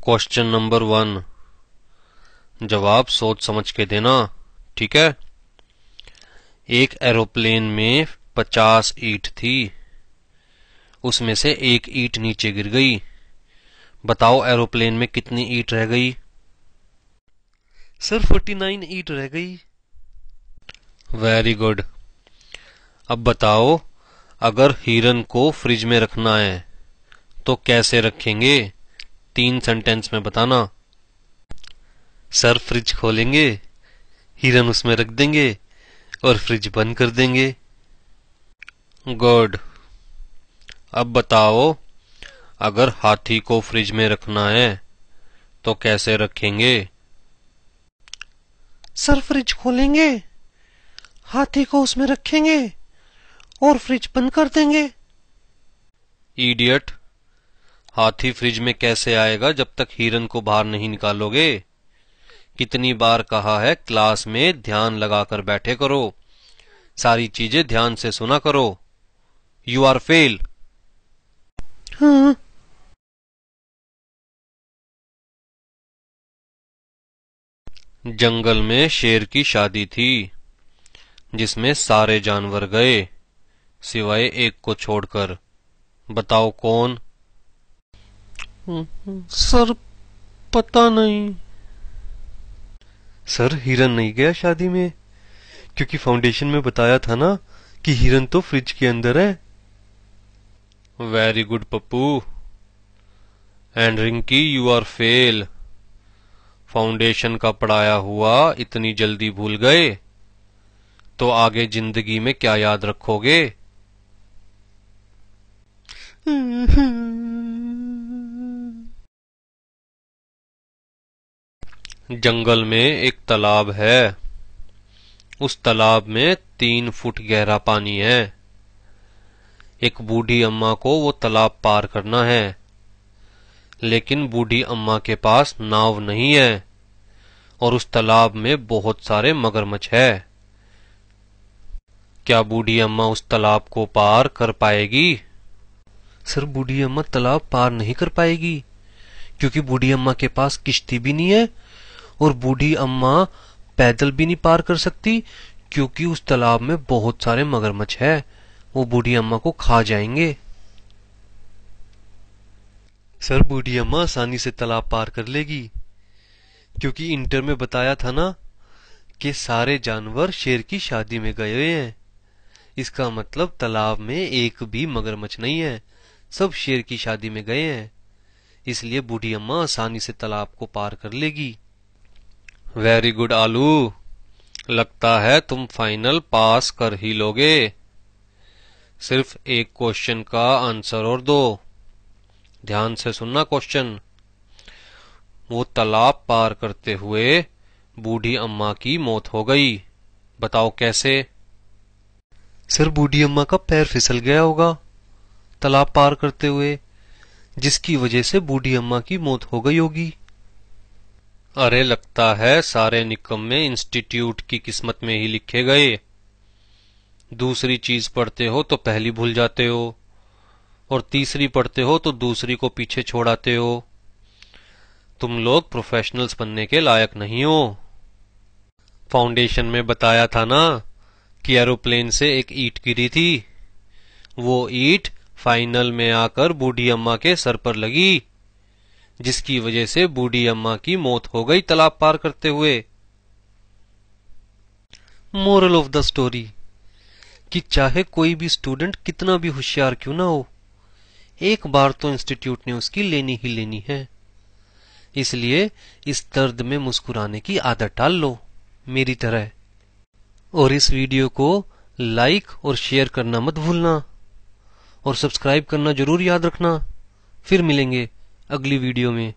Question number 1 जवाब सोच समझ के देना, ठीक है। एक एरोप्लेन में 50 ईंट थी, उसमें से एक ईंट नीचे गिर गई। बताओ एरोप्लेन में कितनी ईंट रह गई? सर 49 ईंट रह गई। Very good. अब बताओ, अगर हिरन को फ्रिज में रखना है तो कैसे रखेंगे? 3 सेंटेंस में बताना। सर फ्रिज खोलेंगे, हिरन उसमें रख देंगे और फ्रिज बंद कर देंगे। गुड। अब बताओ, अगर हाथी को फ्रिज में रखना है तो कैसे रखेंगे? सर फ्रिज खोलेंगे, हाथी को उसमें रखेंगे और फ्रिज बंद कर देंगे। इडियट, हाथी फ्रिज में कैसे आएगा जब तक हिरन को बाहर नहीं निकालोगे? कितनी बार कहा है क्लास में ध्यान लगाकर बैठे करो, सारी चीजें ध्यान से सुना करो। You are fail. हाँ। जंगल में शेर की शादी थी जिसमें सारे जानवर गए सिवाय एक को छोड़कर। बताओ कौन? सर पता नहीं। सर हिरन नहीं गया शादी में, क्योंकि फाउंडेशन में बताया था ना कि हिरन तो फ्रिज के अंदर है। Very good Pappu. And Rinki, you are fail. Foundation का पढ़ाया हुआ इतनी जल्दी भूल गए तो आगे जिंदगी में क्या याद रखोगे? जंगल में एक तालाब है, उस तालाब में 3 फुट गहरा पानी है। एक बूढ़ी अम्मा को वो तालाब पार करना है, लेकिन बूढ़ी अम्मा के पास नाव नहीं है और उस तालाब में बहुत सारे मगरमच्छ है। क्या बूढ़ी अम्मा उस तालाब को पार कर पाएगी? सर बूढ़ी अम्मा तालाब पार नहीं कर पाएगी, क्योंकि बूढ़ी अम्मा के पास किश्ती भी नहीं है और बूढ़ी अम्मा पैदल भी नहीं पार कर सकती, क्योंकि उस तालाब में बहुत सारे मगरमच्छ है, वो बूढ़ी अम्मा को खा जाएंगे। सर बूढ़ी अम्मा आसानी से तालाब पार कर लेगी, क्योंकि इंटर में बताया था ना कि सारे जानवर शेर की शादी में गए हुए हैं। इसका मतलब तालाब में एक भी मगरमच्छ नहीं है, सब शेर की शादी में गए हैं, इसलिए बूढ़ी अम्मा आसानी से तालाब को पार कर लेगी। वेरी गुड आलू, लगता है तुम फाइनल पास कर ही लोगे। सिर्फ एक क्वेश्चन का आंसर और दो। ध्यान से सुनना क्वेश्चन। वो तालाब पार करते हुए बूढ़ी अम्मा की मौत हो गई, बताओ कैसे? सर बूढ़ी अम्मा का पैर फिसल गया होगा तालाब पार करते हुए, जिसकी वजह से बूढ़ी अम्मा की मौत हो गई होगी। अरे लगता है सारे निकम्मे इंस्टीट्यूट की किस्मत में ही लिखे गए। दूसरी चीज पढ़ते हो तो पहली भूल जाते हो और तीसरी पढ़ते हो तो दूसरी को पीछे छोड़ाते हो। तुम लोग प्रोफेशनल्स बनने के लायक नहीं हो। फाउंडेशन में बताया था ना कि एरोप्लेन से एक ईंट गिरी थी, वो ईंट फाइनल में आकर बूढ़ी अम्मा के सर पर लगी, जिसकी वजह से बूढ़ी अम्मा की मौत हो गई तालाब पार करते हुए। मोरल ऑफ द स्टोरी कि चाहे कोई भी स्टूडेंट कितना भी होशियार क्यों ना हो, एक बार तो इंस्टीट्यूट ने उसकी लेनी ही लेनी है। इसलिए इस दर्द में मुस्कुराने की आदत डाल लो मेरी तरह, और इस वीडियो को लाइक और शेयर करना मत भूलना और सब्सक्राइब करना जरूर याद रखना। फिर मिलेंगे अगली वीडियो में।